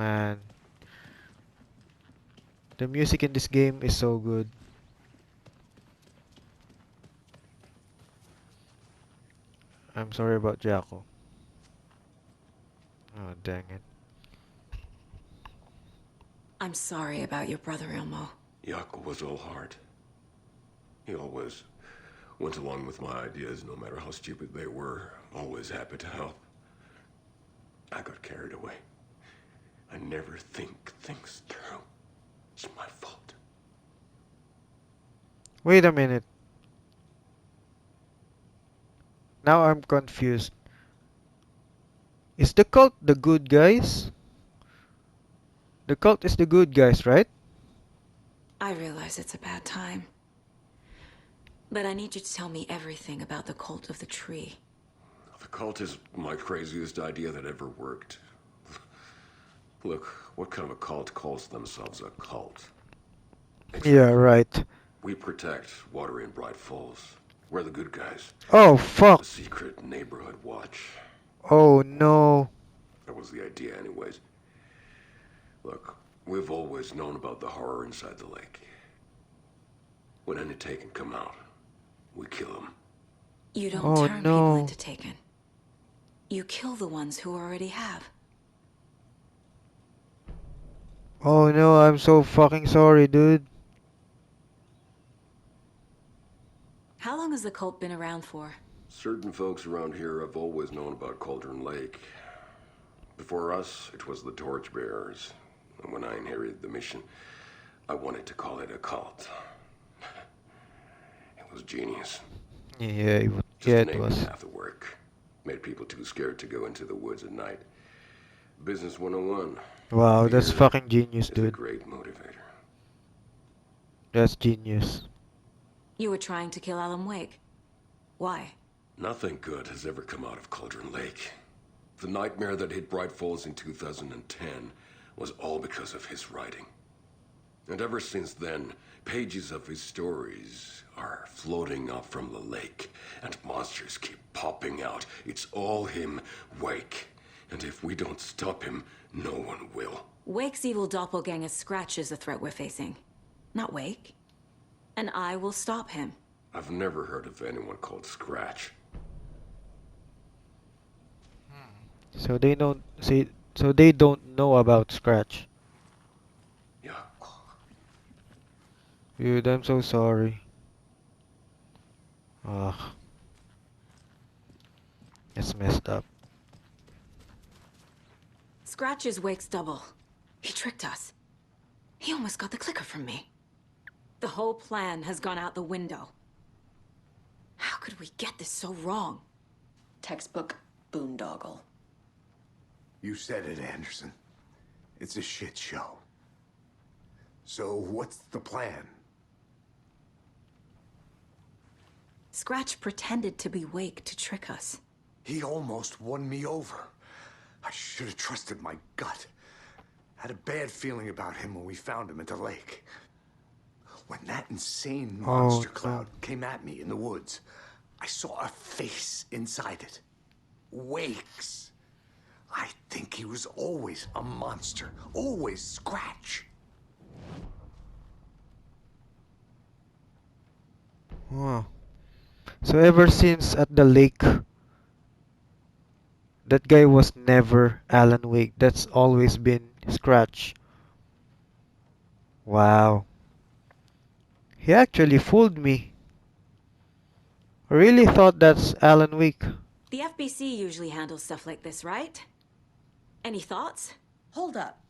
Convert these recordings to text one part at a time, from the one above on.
Man, the music in this game is so good. I'm sorry about Jacko. Oh, dang it. I'm sorry about your brother, Ilmo. Jaakko was all heart. He always went along with my ideas, no matter how stupid they were. Always happy to help. I got carried away. I never think things through. It's my fault. Wait a minute. Now I'm confused. Is the cult the good guys? The cult is the good guys, right? I realize it's a bad time. But I need you to tell me everything about the cult of the tree. The cult is my craziest idea that ever worked. Look, what kind of a cult calls themselves a cult? Yeah, Exactly. right. We protect water in Bright Falls. We're the good guys. Oh, The fuck. secret neighborhood watch. Oh, no. That was the idea anyways. Look, we've always known about the horror inside the lake. When any Taken come out, we kill them. You don't Oh, turn people no. into Taken. You kill the ones who already have. Oh, no. I'm so fucking sorry, dude. How long has the cult been around for? Certain folks around here have always known about Cauldron Lake. Before us, it was the Torchbearers. And when I inherited the mission, I wanted to call it a cult. It was genius. Yeah, Just it naming was. half the work. Made people too scared to go into the woods at night. Business 101. Wow, that's Fear fucking genius, is a dude. great motivator. That's genius. You were trying to kill Alan Wake. Why? Nothing good has ever come out of Cauldron Lake. The nightmare that hit Bright Falls in 2010 was all because of his writing. And ever since then, pages of his stories are floating up from the lake, and monsters keep popping out. It's all him, Wake. And if we don't stop him, no one will. Wake's evil doppelganger Scratch is the threat we're facing. Not Wake. And I will stop him. I've never heard of anyone called Scratch. So they don't say. So they don't know about Scratch. Yeah. Dude, I'm so sorry. Ugh, it's messed up. Scratch is Wake's double. He tricked us. He almost got the clicker from me. The whole plan has gone out the window. How could we get this so wrong? Textbook boondoggle. You said it, Anderson. It's a shit show. So what's the plan? Scratch pretended to be Wake to trick us. He almost won me over. I should have trusted my gut. Had a bad feeling about him when we found him at the lake. When that insane monster Oh cloud no. came at me in the woods, I saw a face inside it. Wake's. I think he was always a monster. Always Scratch. Wow. So ever since at the lake, that guy was never Alan Wake. That's always been Scratch. Wow. He actually fooled me. I really thought that's Alan Wake. The FBC usually handles stuff like this, right? Any thoughts? Hold up.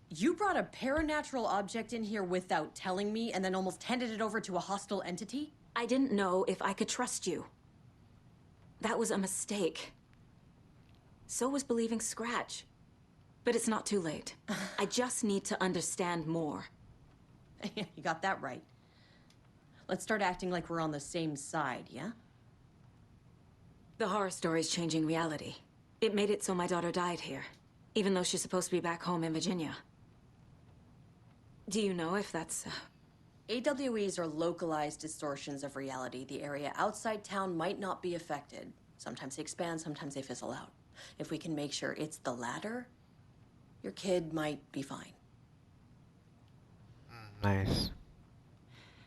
You brought a paranatural object in here without telling me and then almost handed it over to a hostile entity? I didn't know if I could trust you. That was a mistake. So was believing Scratch. But it's not too late. I just need to understand more. You got that right. Let's start acting like we're on the same side, yeah? The horror story's changing reality. It made it so my daughter died here, even though she's supposed to be back home in Virginia. Do you know if that's... AWEs are localized distortions of reality. The area outside town might not be affected. Sometimes they expand, sometimes they fizzle out. If we can make sure it's the latter, Your kid might be fine. Nice.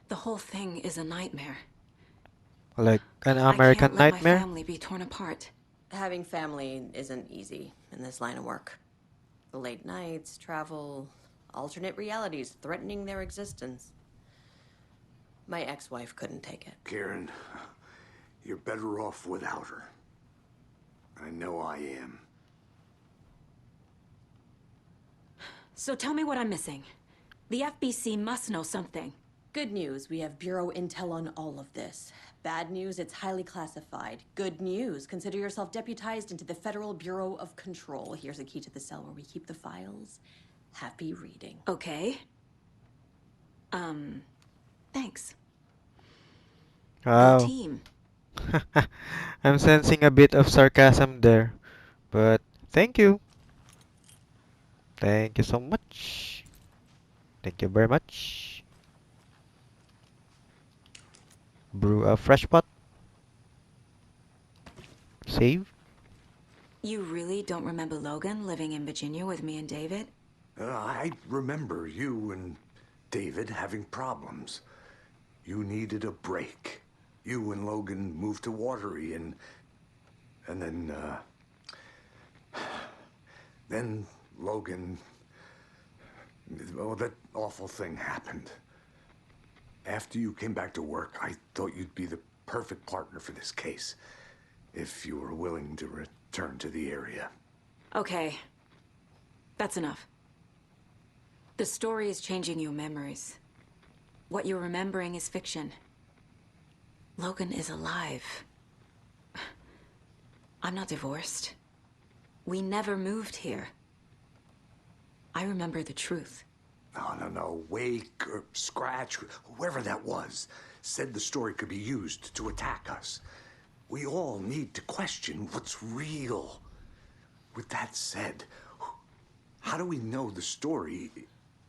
The whole thing is a nightmare. Like an I can't American let my Nightmare? family be torn apart. Having family isn't easy in this line of work. The late nights, travel, alternate realities threatening their existence. My ex-wife couldn't take it. Karen, you're better off without her. I know I am. So tell me what I'm missing. The FBC must know something. Good news, we have Bureau intel on all of this. Bad news, it's highly classified. Good news, consider yourself deputized into the Federal Bureau of Control. Here's a key to the cell where we keep the files. Happy reading. Okay. Thanks. Good Wow. team. I'm sensing a bit of sarcasm there. But thank you. Thank you so much. Thank you very much. Brew a fresh pot. Save. You really don't remember Logan living in Virginia with me and David? I remember you and David having problems. You needed a break. You and Logan moved to Watery and then Logan, oh, that awful thing happened. After you came back to work, I thought you'd be the perfect partner for this case, if you were willing to return to the area. Okay. That's enough. The story is changing your memories. What you're remembering is fiction. Logan is alive. I'm not divorced. We never moved here. I remember the truth. No. Wake or Scratch, whoever that was, said the story could be used to attack us. We all need to question what's real. With that said, how do we know the story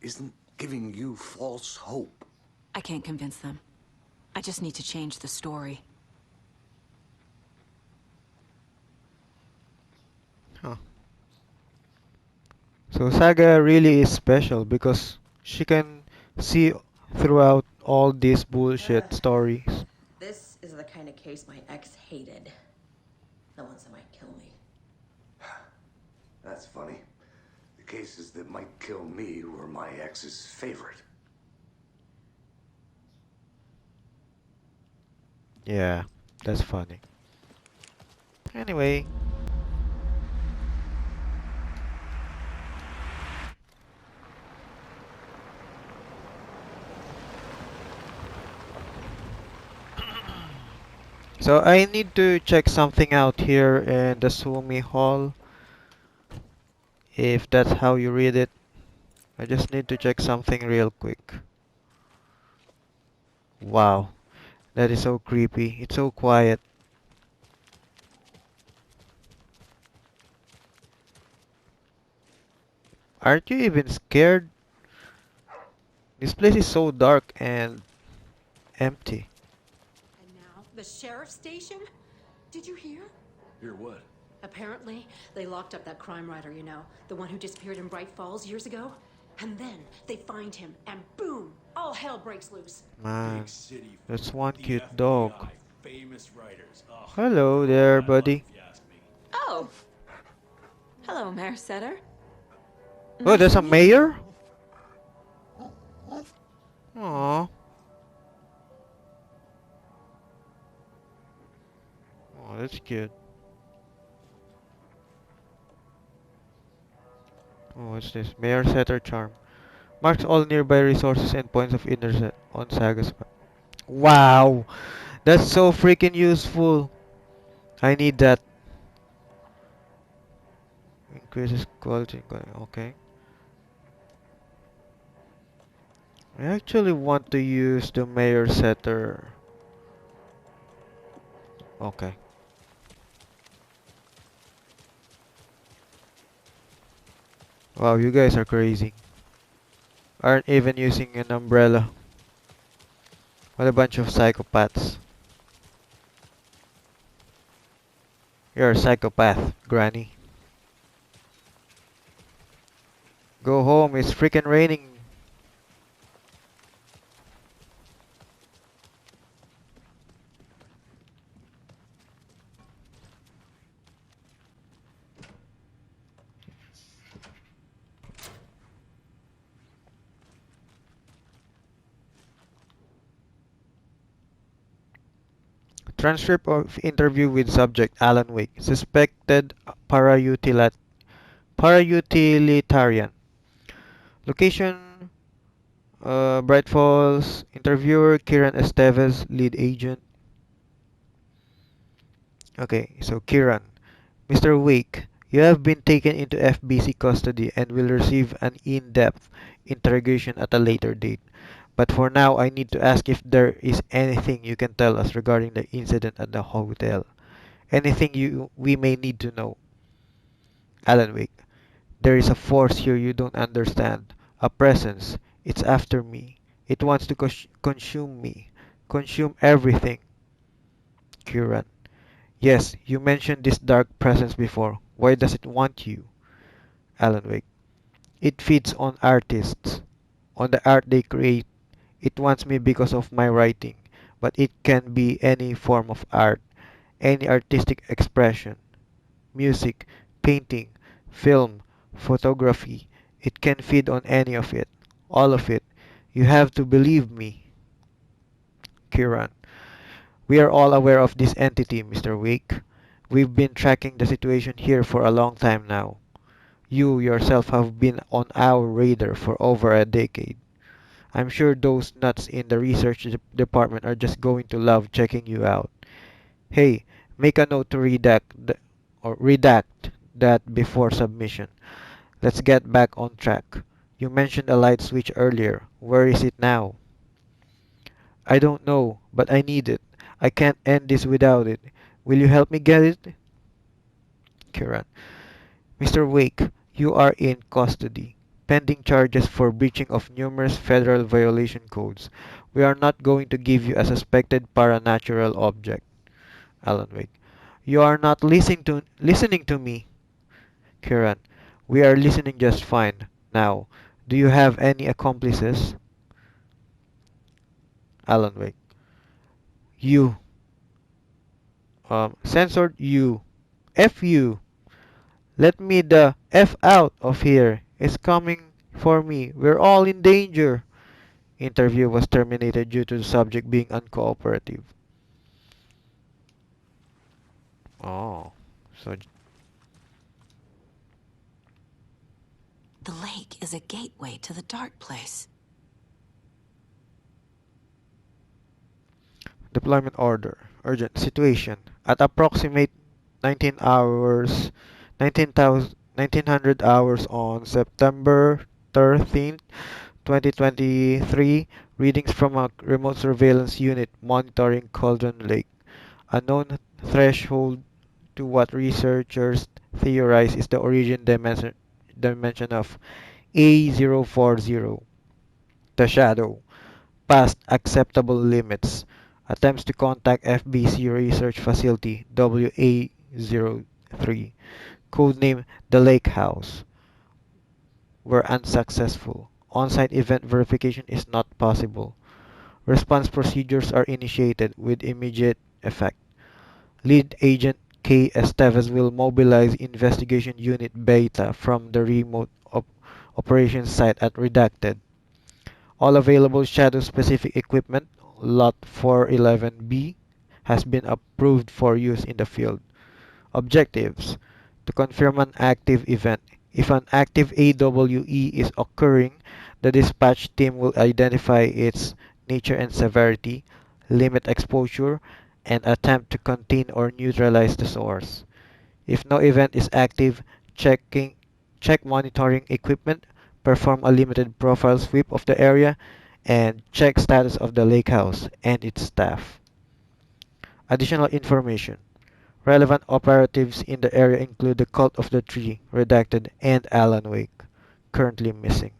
isn't giving you false hope? I can't convince them. I just need to change the story. Huh. So Saga really is special because she can see throughout all these bullshit stories. This is the kind of case my ex hated. The ones that might kill me. That's funny. The cases that might kill me were my ex's favorite. Yeah, that's funny. Anyway, so I need to check something out here in the Sumi Hall. If that's how you read it, I just need to check something real quick. Wow, that is so creepy. It's so quiet. Aren't you even scared? This place is so dark and empty. And now, the sheriff's station? Did you hear? Hear what? Apparently, they locked up that crime writer, you know, the one who disappeared in Bright Falls years ago. And then they find him, and boom, all hell breaks loose. Man, Big city. that's one The cute FBI, dog. famous writers. Ugh, Hello they're there, all bad luck, buddy. if you ask me. Oh! Hello, Mayor Setter. Oh, there's Nice a to meet you. mayor? Aww. Oh, that's cute. Oh, what's this? Mayor Setter Charm. Marks all nearby resources and points of intercept on Saga's map. Wow! That's so freaking useful. I need that. Increases quality. Okay. I actually want to use the Mayor Setter. Okay. Wow, you guys are crazy. Aren't even using an umbrella. What a bunch of psychopaths. You're a psychopath, Granny. Go home, it's freaking raining. Transcript of interview with subject Alan Wake, suspected parautilitarian. Location Bright Falls. Interviewer Kiran Esteves, lead agent. Okay, so Kiran. Mr. Wake, you have been taken into FBC custody and will receive an in-depth interrogation at a later date. But for now, I need to ask if there is anything you can tell us regarding the incident at the hotel. Anything we may need to know. Alan Wake, there is a force here you don't understand. A presence. It's after me. It wants to consume me. Consume everything. Kiran. Yes, you mentioned this dark presence before. Why does it want you? Alan Wake. It feeds on artists, on the art they create. It wants me because of my writing, but it can be any form of art, any artistic expression, music, painting, film, photography. It can feed on any of it, all of it. You have to believe me, Kiran. We are all aware of this entity, Mr. Wake. We've been tracking the situation here for a long time now. You yourself have been on our radar for over a decade. I'm sure those nuts in the research department are just going to love checking you out. Hey, make a note to redact that before submission. Let's get back on track. You mentioned a light switch earlier. Where is it now? I don't know, but I need it. I can't end this without it. Will you help me get it? Kiran. Mr. Wake, you are in custody, pending charges for breaching of numerous federal violation codes. We are not going to give you a suspected paranatural object. Alan Wake. You are not listening to me, Kiran. We are listening just fine. Now, do you have any accomplices? Alan Wake. You. Censored you. F you. Let me the F out of here. It's coming for me. We're all in danger. Interview was terminated due to the subject being uncooperative. Oh, so The lake is a gateway to the dark place. deployment order. Urgent situation. At approximate 19 hours, 1900 hours on September 13th, 2023, readings from a remote surveillance unit monitoring Cauldron Lake. A known threshold to what researchers theorize is the origin dimension of A040, the shadow, past acceptable limits. Attempts to contact FBC research facility WA03, codename the Lake House, were unsuccessful. On-site event verification is not possible. Response procedures are initiated with immediate effect. Lead Agent K. Esteves will mobilize Investigation Unit Beta from the remote operations site at Redacted. All available shadow-specific equipment, Lot 411B, has been approved for use in the field. Objectives: to confirm an active event. If an active AWE is occurring, the dispatch team will identify its nature and severity, limit exposure, and attempt to contain or neutralize the source. If no event is active, checking check monitoring equipment, perform a limited profile sweep of the area, and check status of the lake house and its staff. Additional information. Relevant operatives in the area include the Cult of the Tree, redacted, and Alan Wake, currently missing.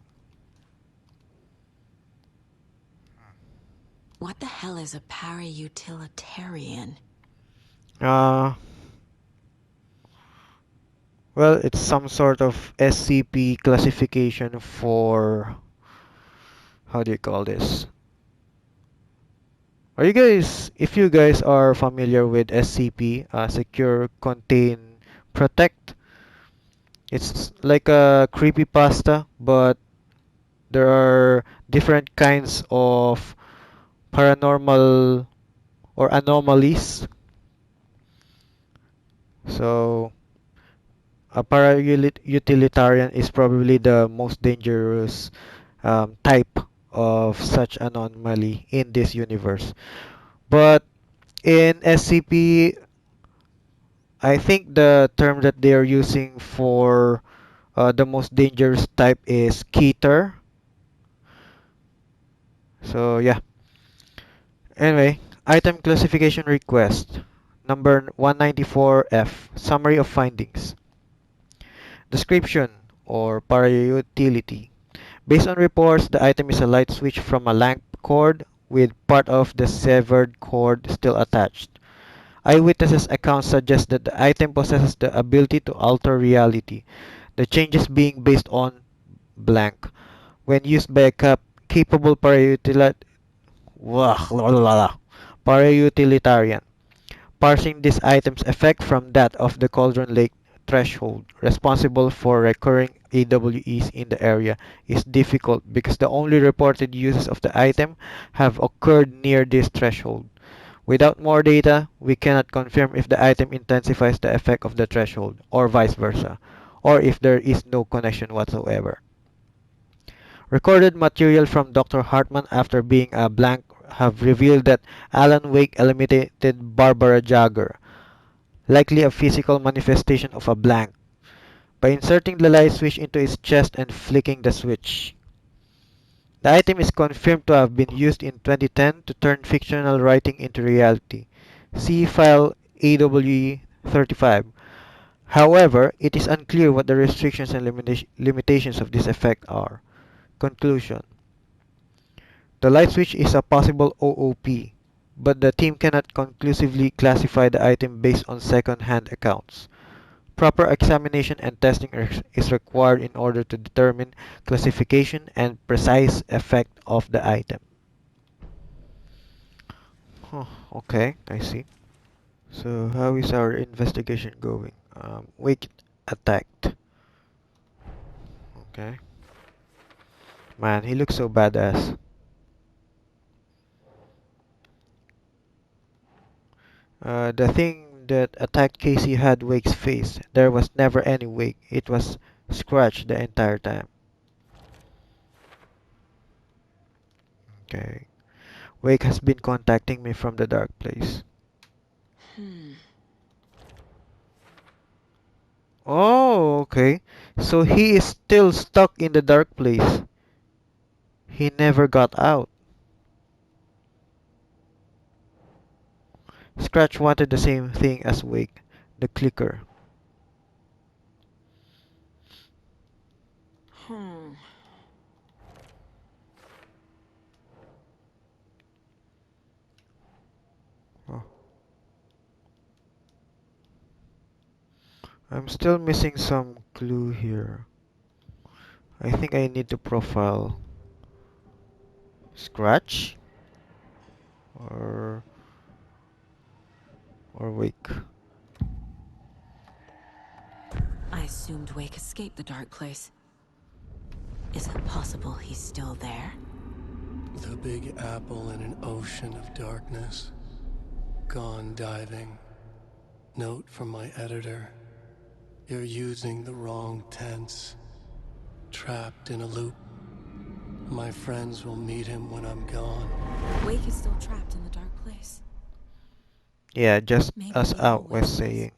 What the hell is a para-utilitarian? Uh, Well, it's some sort of SCP classification for, how do you call this? Are you guys, if you guys are familiar with SCP, Secure, Contain, Protect, it's like a creepypasta, but there are different kinds of paranormal or anomalies. So, a para-utilitarian is probably the most dangerous type of such anomaly in this universe. But in SCP, I think the term that they are using for the most dangerous type is Keter. So yeah. Anyway, item classification request. Number 194F. Summary of findings. Description or para-utility. Based on reports, the item is a light switch from a lamp cord with part of the severed cord still attached. Eyewitnesses' accounts suggest that the item possesses the ability to alter reality, the changes being based on blank. When used by a capable para-utilitarian, parsing this item's effect from that of the Cauldron Lake threshold, responsible for recurring AWEs in the area, is difficult because the only reported uses of the item have occurred near this threshold. Without more data, we cannot confirm if the item intensifies the effect of the threshold, or vice versa, or if there is no connection whatsoever. Recorded material from Dr. Hartman after being a blank have revealed that Alan Wake eliminated Barbara Jagger, likely a physical manifestation of a blank, by inserting the light switch into his chest and flicking the switch. The item is confirmed to have been used in 2010 to turn fictional writing into reality. See file AWE 35. However, it is unclear what the restrictions and limitations of this effect are. Conclusion. The light switch is a possible OOP, but the team cannot conclusively classify the item based on second-hand accounts. Proper examination and testing is required in order to determine classification and precise effect of the item. Huh, okay, I see. So how is our investigation going? Wake attacked. Okay. Man, he looks so badass. The thing that attacked Casey had Wake's face. There was never any Wake. It was Scratch the entire time. Okay. Wake has been contacting me from the dark place. Oh, okay. So he is still stuck in the dark place. He never got out. Scratch wanted the same thing as Wake, the clicker. Hmm. Oh, I'm still missing some clue here. I think I need to profile Scratch or Wake. I assumed Wake escaped the dark place. Is it possible he's still there? The Big Apple in an ocean of darkness. Gone diving. Note from my editor. You're using the wrong tense. Trapped in a loop. My friends will meet him when I'm gone. Wake is still trapped in the dark place. Yeah, just Maybe as he I was always was. saying.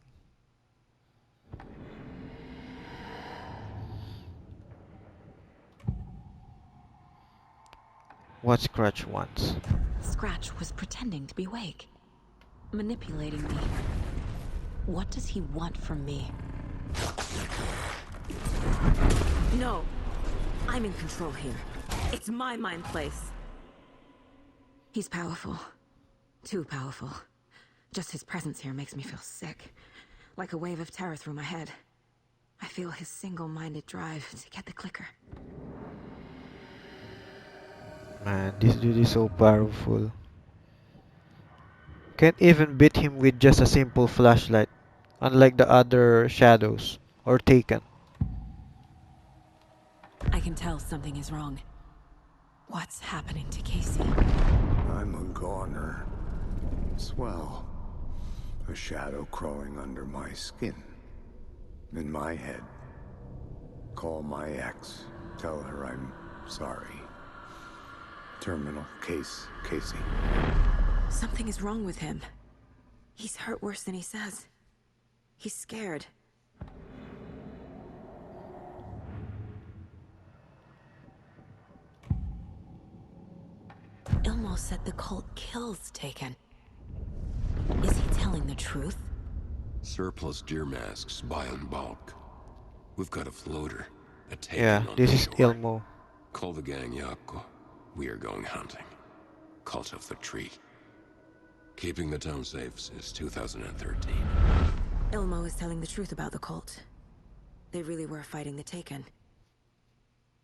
What Scratch wants. Scratch was pretending to be Wake, manipulating me. What does he want from me? No, I'm in control here. It's my mind place. He's powerful. Too powerful. Just his presence here makes me feel sick. Like a wave of terror through my head. I feel his single-minded drive to get the clicker. Man, this dude is so powerful. Can't even beat him with just a simple flashlight, unlike the other shadows or Taken. I can tell something is wrong. What's happening to Casey? I'm a goner. Swell. A shadow crawling under my skin. In my head. Call my ex. Tell her I'm sorry. Terminal case, Casey. Something is wrong with him. He's hurt worse than he says. He's scared. Ilmo said the cult kills Taken. Is he telling the truth? Surplus deer masks buy in bulk. We've got a floater, a Yeah, Taken on this the is shore. Ilmo. Call the gang Yako. We are going hunting. Cult of the Tree. Keeping the town safe since 2013. Ilmo is telling the truth about the cult. They really were fighting the Taken.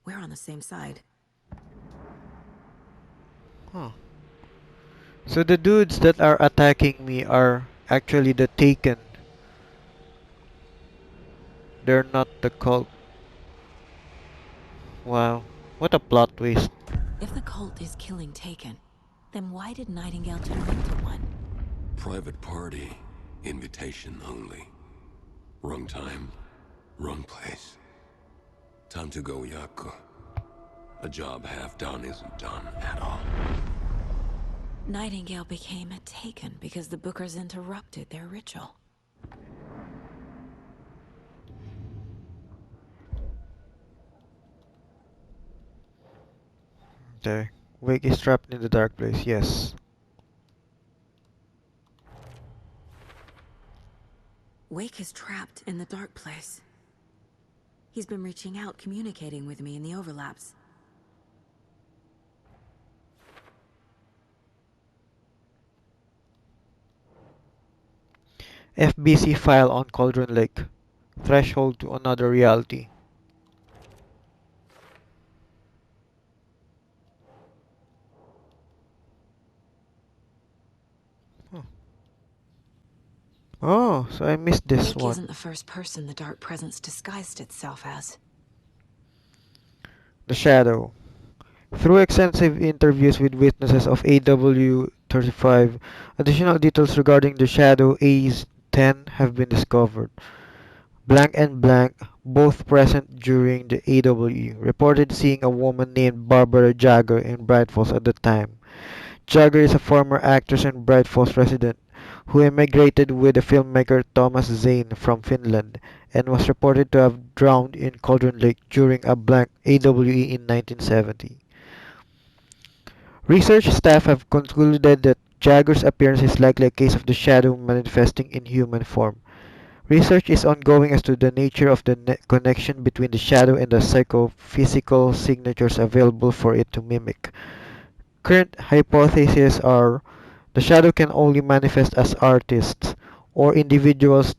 We're on the same side. Huh. So the dudes that are attacking me are actually the Taken. They're not the cult. Wow, what a plot twist. If the cult is killing Taken, then why did Nightingale turn into one? Private party. Invitation only. Wrong time. Wrong place. Time to go, Yako. A job half done isn't done at all. Nightingale became a Taken because the Bookers interrupted their ritual. Okay. Wake is trapped in the dark place, yes. Wake is trapped in the dark place. He's been reaching out, communicating with me in the overlaps. FBC file on Cauldron Lake. Threshold to another reality. Huh. Oh, so I missed this Wake one. isn't the first person the dark presence disguised itself as. The Shadow. Through extensive interviews with witnesses of AW-35, additional details regarding the Shadow A10 have been discovered. Blank and Blank, both present during the AWE, reported seeing a woman named Barbara Jagger in Bright Falls at the time. Jagger is a former actress and Bright Falls resident who emigrated with the filmmaker Thomas Zane from Finland and was reported to have drowned in Cauldron Lake during a blank AWE in 1970. Research staff have concluded that Jagger's appearance is likely a case of the shadow manifesting in human form. Research is ongoing as to the nature of the connection between the shadow and the psychophysical signatures available for it to mimic. Current hypotheses are the shadow can only manifest as artists or individuals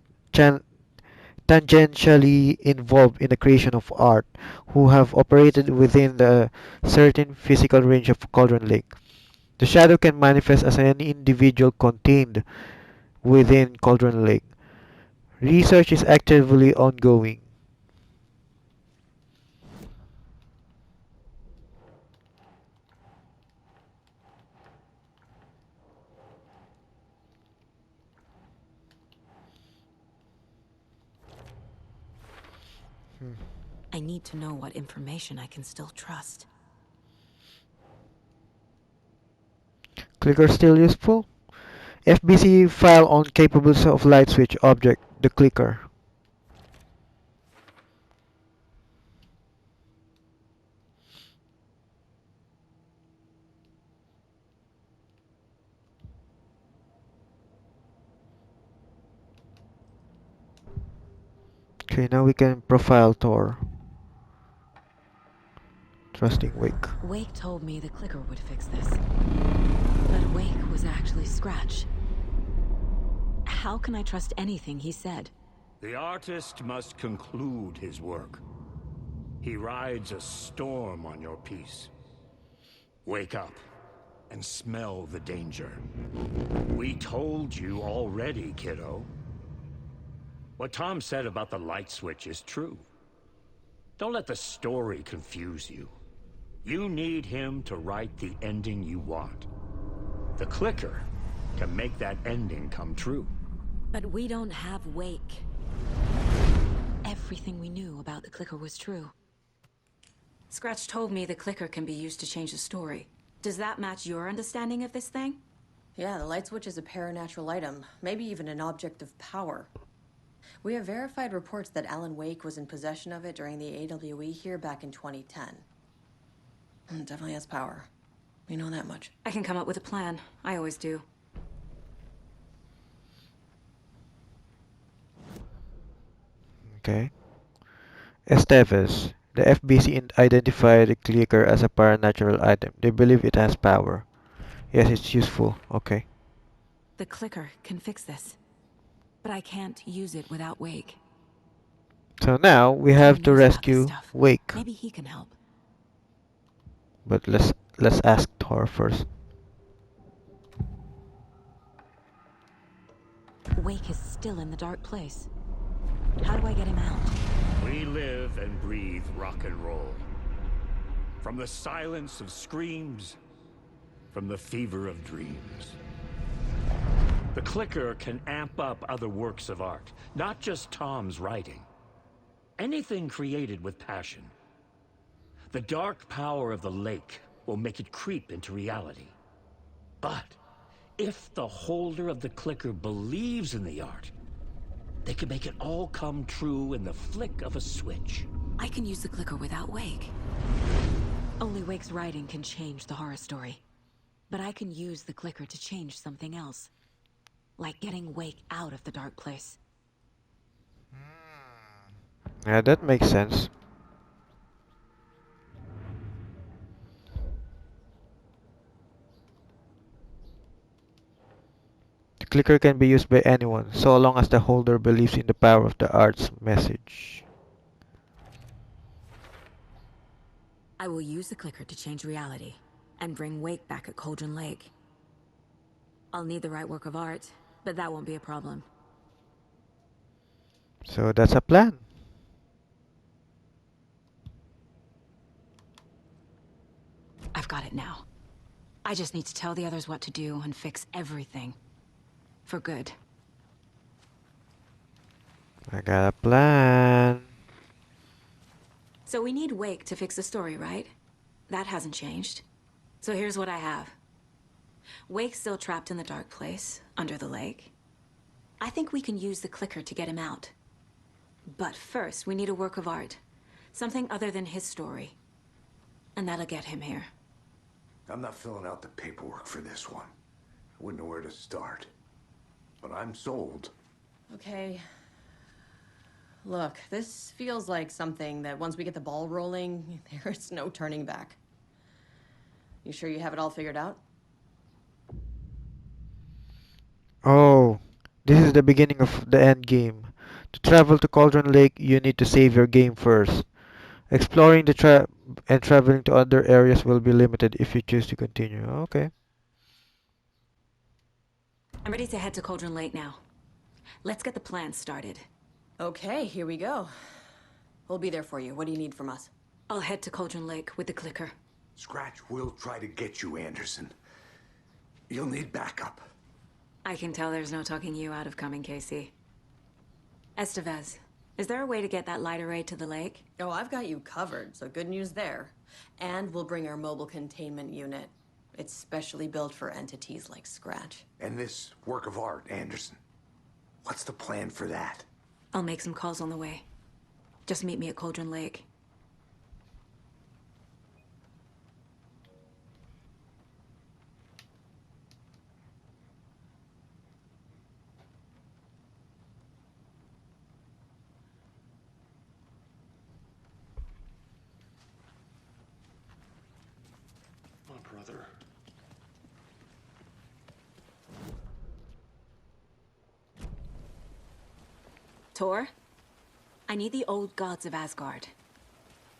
tangentially involved in the creation of art who have operated within the certain physical range of Cauldron Lake. The shadow can manifest as any individual contained within Cauldron Lake. Research is actively ongoing. Hmm. I need to know what information I can still trust. Clicker still useful? FBC file on capabilities of light switch object, the clicker. Okay, now we can profile Thor. Trusting Wake. Wake told me the clicker would fix this. But Wake was actually Scratch. How can I trust anything he said? The artist must conclude his work. He rides a storm on your piece. Wake up and smell the danger. We told you already, kiddo. What Tom said about the light switch is true. Don't let the story confuse you. You need him to write the ending you want. The clicker can make that ending come true. But we don't have Wake. Everything we knew about the clicker was true. Scratch told me the clicker can be used to change the story. Does that match your understanding of this thing? Yeah, the light switch is a paranatural item, maybe even an object of power. We have verified reports that Alan Wake was in possession of it during the AWE here back in 2010. It definitely has power. We know that much. I can come up with a plan. I always do. Okay. Esteves. The FBC identified the clicker as a paranatural item. They believe it has power. Yes, it's useful. Okay. The clicker can fix this. But I can't use it without Wake. So now we have Tom to knows about this rescue stuff. Wake. Maybe he can help. But let's ask Thor first. Wake is still in the dark place. How do I get him out? We live and breathe rock and roll. From the silence of screams, from the fever of dreams. The clicker can amp up other works of art, not just Tom's writing. Anything created with passion. The dark power of the lake will make it creep into reality. But if the holder of the clicker believes in the art, they can make it all come true in the flick of a switch. I can use the clicker without Wake. Only Wake's writing can change the horror story. But I can use the clicker to change something else. Like getting Wake out of the dark place. Yeah, that makes sense. The clicker can be used by anyone, so long as the holder believes in the power of the art's message. I will use the clicker to change reality and bring Wake back at Cauldron Lake. I'll need the right work of art, but that won't be a problem. So that's a plan. I've got it now. I just need to tell the others what to do and fix everything. For good. I got a plan. So we need Wake to fix the story, right? That hasn't changed. So here's what I have. Wake's still trapped in the dark place, under the lake. I think we can use the clicker to get him out. But first, we need a work of art. Something other than his story. And that'll get him here. I'm not filling out the paperwork for this one. I wouldn't know where to start. But I'm sold. Okay. Look, this feels like something that once we get the ball rolling, there's no turning back. You sure you have it all figured out? Oh, this is the beginning of the end game. To travel to Cauldron Lake, you need to save your game first. Exploring the and traveling to other areas will be limited if you choose to continue. Okay. I'm ready to head to Cauldron Lake now. Let's get the plan started. Okay, here we go. We'll be there for you. What do you need from us? I'll head to Cauldron Lake with the clicker. Scratch will try to get you, Anderson. You'll need backup. I can tell there's no talking you out of coming, Casey. Estevez, is there a way to get that light array to the lake? Oh, I've got you covered, so good news there. And we'll bring our mobile containment unit. It's specially built for entities like Scratch. And this work of art, Anderson. What's the plan for that? I'll make some calls on the way. Just meet me at Cauldron Lake. My brother. Tor, I need the old gods of Asgard.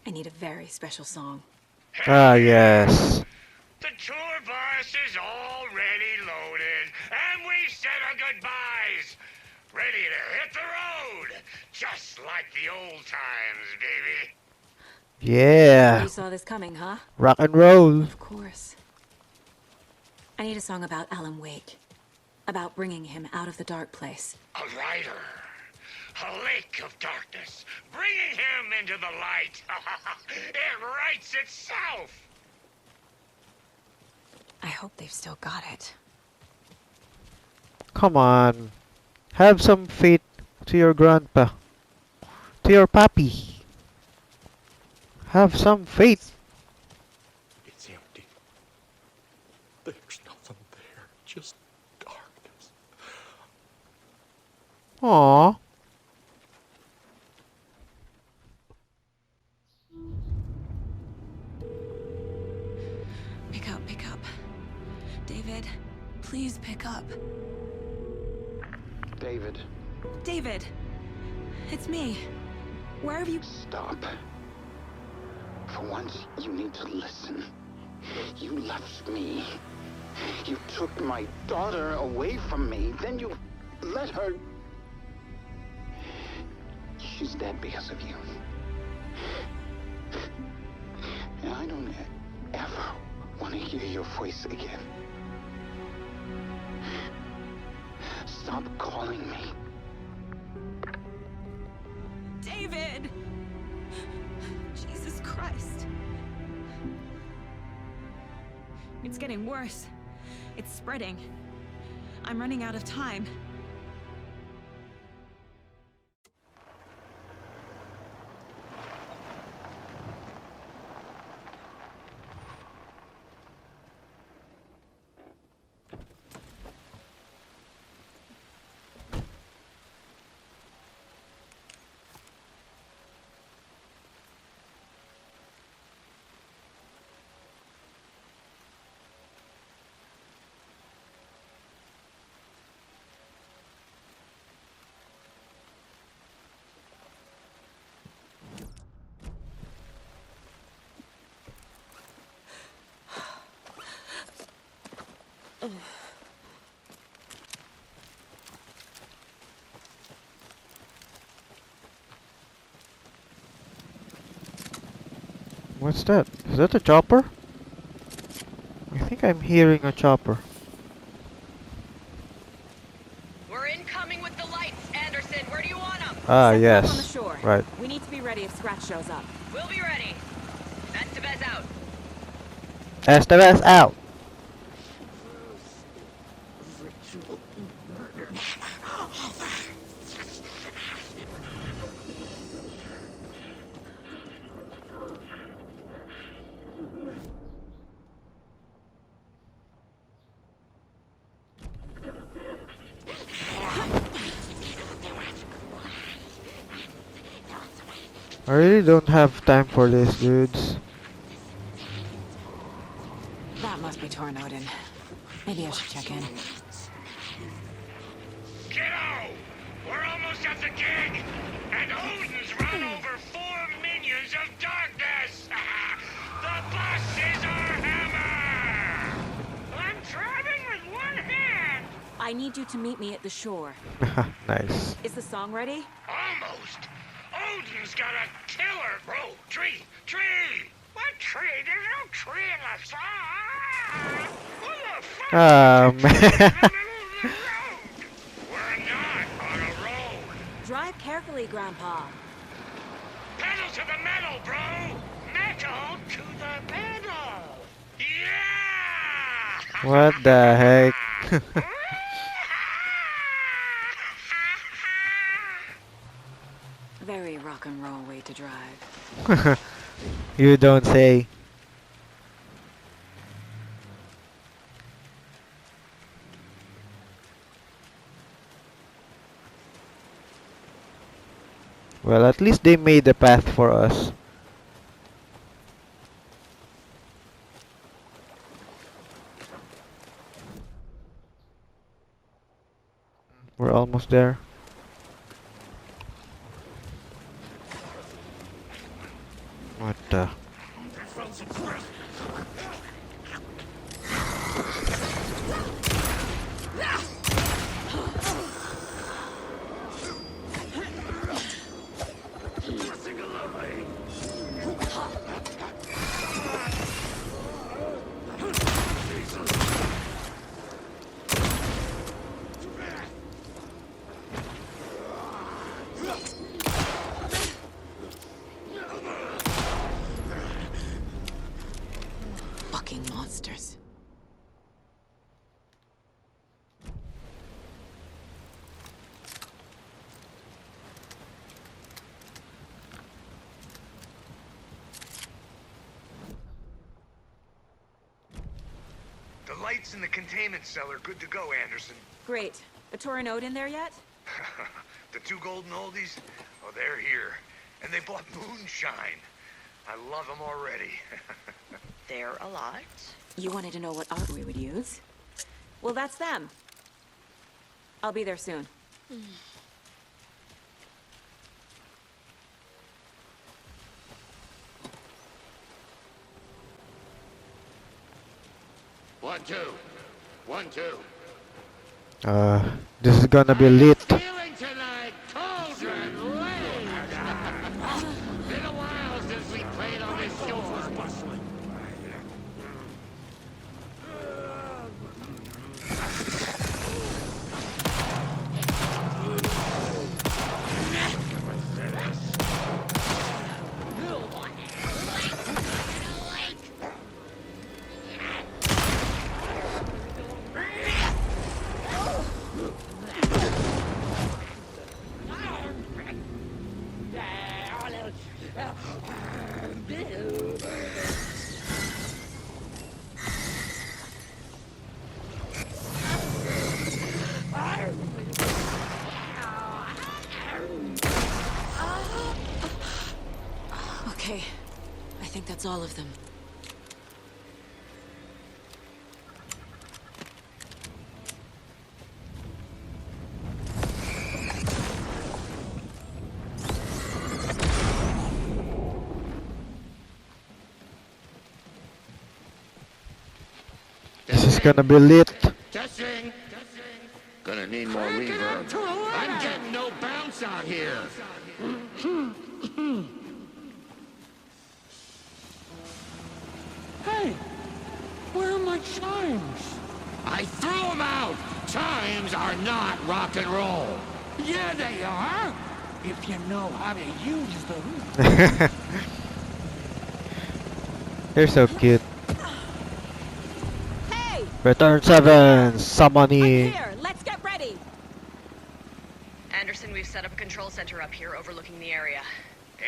I need a very special song. Ah, yes. The tour bus is already loaded, and we said our goodbyes. Ready to hit the road, just like the old times, baby. Yeah. You saw this coming, huh? Rock and roll. Of course. I need a song about Alan Wake. About bringing him out of the dark place. A rider. A lake of darkness, bringing him into the light. It writes itself. I hope they've still got it. Come on. Have some faith to your grandpa. To your papi. Have some faith. It's empty. There's nothing there, just darkness. Aww. Pick up. David, please pick up. David, David! It's me. Where have you... stop. For once, you need to listen. You left me. You took my daughter away from me. Then you let her... She's dead because of you. And I don't ever want to hear your voice again. Stop calling me. David! Jesus Christ. It's getting worse. It's spreading. I'm running out of time. What's that? Is that a chopper? I think I'm hearing a chopper. We're incoming with the lights, Anderson. Where do you want them? Ah, Set them up on the yes. shore. Right. We need to be ready if Scratch shows up. We'll be ready. Estevez out. Estevez out. I really don't have time for this, dudes. That must be Tornodin. Maybe I should check in. Kiddo! We're almost at the gig! And Odin's run over 4 minions of darkness! The bus is our hammer! I'm driving with one hand! I need you to meet me at the shore. Nice. Is the song ready? Almost! Odin's got a killer! Bro, tree! What tree? There's no tree in the song! What the fuck? Ah, man. We're not on a road! Drive carefully, Grandpa. Pedal to the metal, bro! Metal to the metal! Yeah! What the heck? Very rock and roll way to drive. You don't say. Well, at least they made the path for us. We're almost there. Fucking monsters. The lights in the containment cell are good to go, Anderson. Great. A Torinode in there yet? The two golden oldies? Oh, they're here. And they bought moonshine. I love them already. They're a lot. You wanted to know what art we would use? Well, that's them. I'll be there soon. One, two. One, two. This is gonna be lit. Feeling tonight, Cauldron Lake. Been a while since we played on this shore. Okay. I think that's all of them. This is gonna be lit. Testing. Gonna need more reverb. I'm getting no bounce out here. Hey, where are my chimes? I threw them out. Chimes are not rock and roll. Yeah, they are. If you know how to use them. They're so cute. Hey! Return 7, I'm summoning. here! Let's get ready! Anderson, we've set up a control center up here overlooking the area.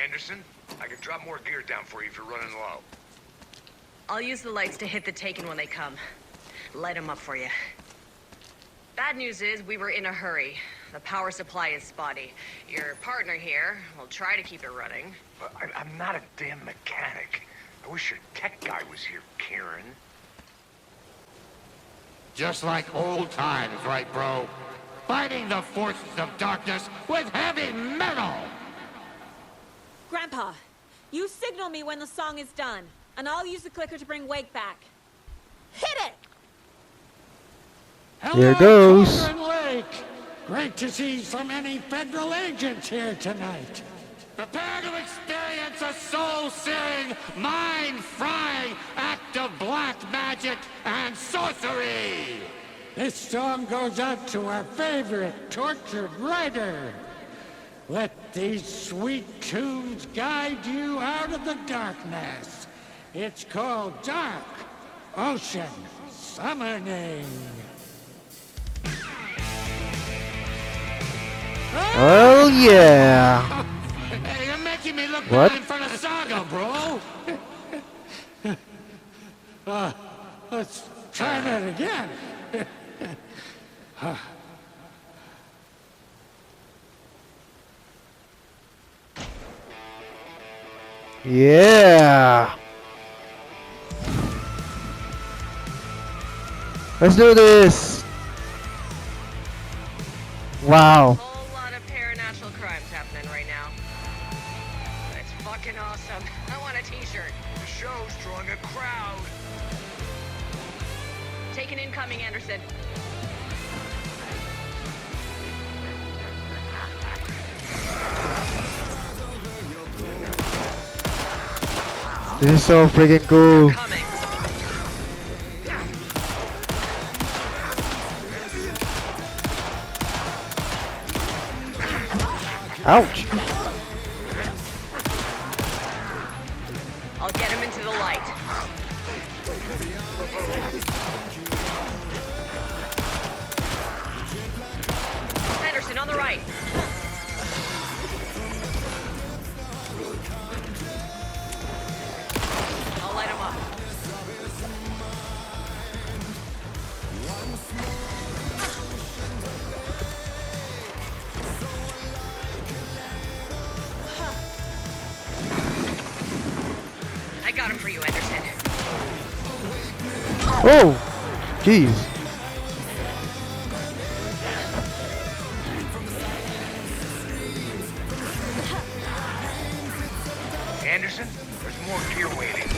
Anderson, I can drop more gear down for you if you're running low. I'll use the lights to hit the Taken when they come. Light them up for you. Bad news is we were in a hurry. The power supply is spotty. Your partner here will try to keep it running. I'm not a damn mechanic. I wish your tech guy was here, Kieran. Just like old times, right, bro? Fighting the forces of darkness with heavy metal! Grandpa, you signal me when the song is done, and I'll use the clicker to bring Wake back. Hit it! Here goes. Cauldron Lake. Great to see so many federal agents here tonight. Prepare to experience a soul-searing, mind-frying act of black magic and sorcery! This song goes out to our favorite tortured writer. Let these sweet tunes guide you out of the darkness. It's called Dark Ocean Summoning. Oh yeah. Hey, you're making me look What? bad in front of Saga, bro! Let's try that again. Yeah. Let's do this. Wow. Whole lot of paranatural crimes happening right now. It's fucking awesome. I want a t-shirt. The shows, drawing a crowd. Take an incoming, Anderson. This is so freaking They're cool. coming. Ouch! I'll get him into the light. Anderson, on the right. I'll light him up. I got him for you, Anderson. Oh! Jeez. Anderson, there's more gear waiting.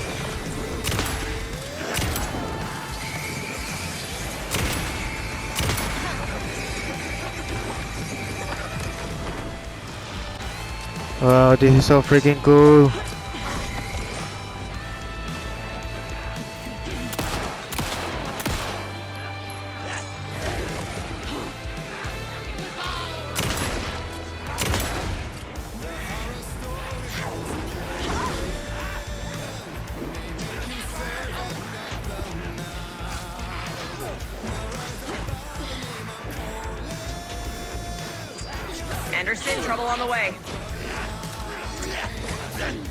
Wow, this is so freaking cool. Anderson, trouble on the way. Anderson,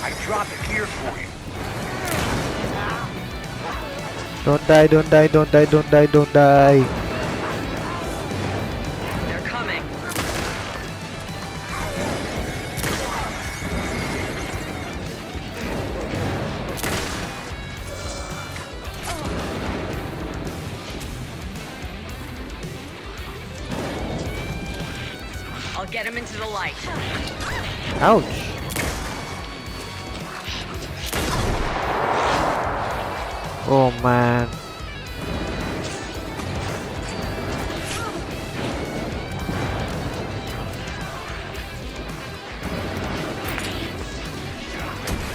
I dropped a gear for you. Don't die, don't die, don't die, don't die, don't die. They're coming. I'll get him into the light. Ouch. Oh man.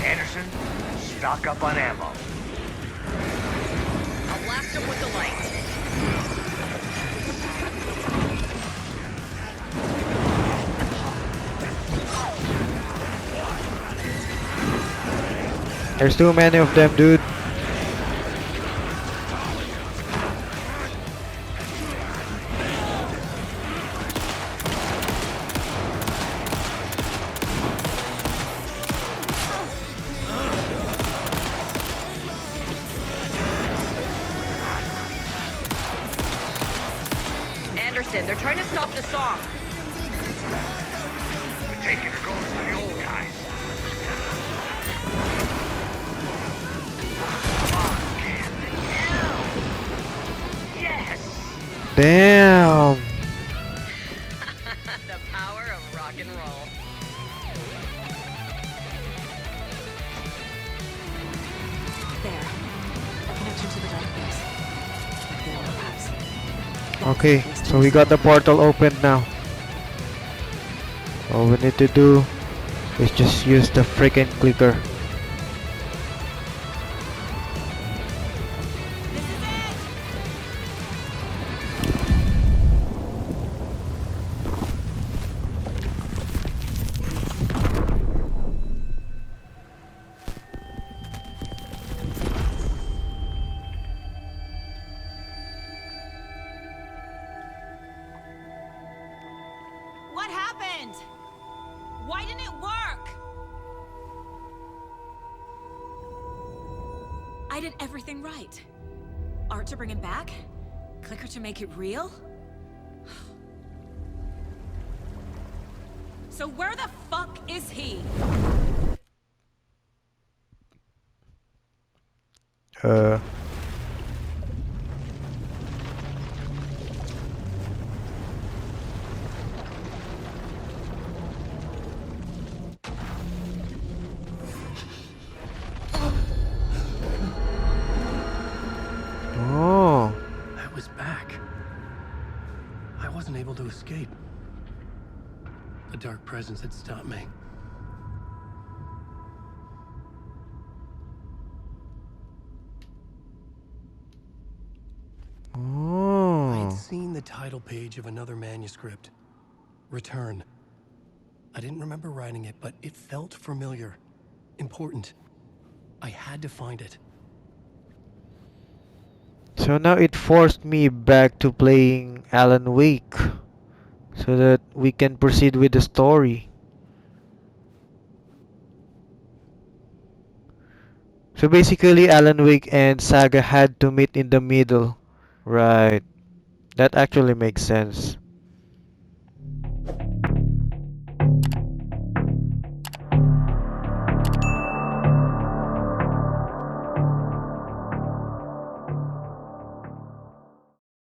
Anderson, stock up on ammo. I'll blast him with the light. There's too many of them, dude. Anderson, they're trying to stop the song. We're taking it going for the old guys. Yes! Damn. The power of rock and roll. There. A connection to the darkness. There, perhaps. Okay, so we got the portal opened now. All we need to do is just use the freaking clicker. happened? Why didn't it work? I did everything right. Art to bring him back? Clicker to make it real? So where the fuck is he? Uh. Oh. I was back. I wasn't able to escape. A dark presence had stopped me. I had Oh. seen the title page of another manuscript. Return. I didn't remember writing it, but it felt familiar. Important. I had to find it. So now it forced me back to playing Alan Wake so that we can proceed with the story. So basically Alan Wake and Saga had to meet in the middle. Right. That actually makes sense.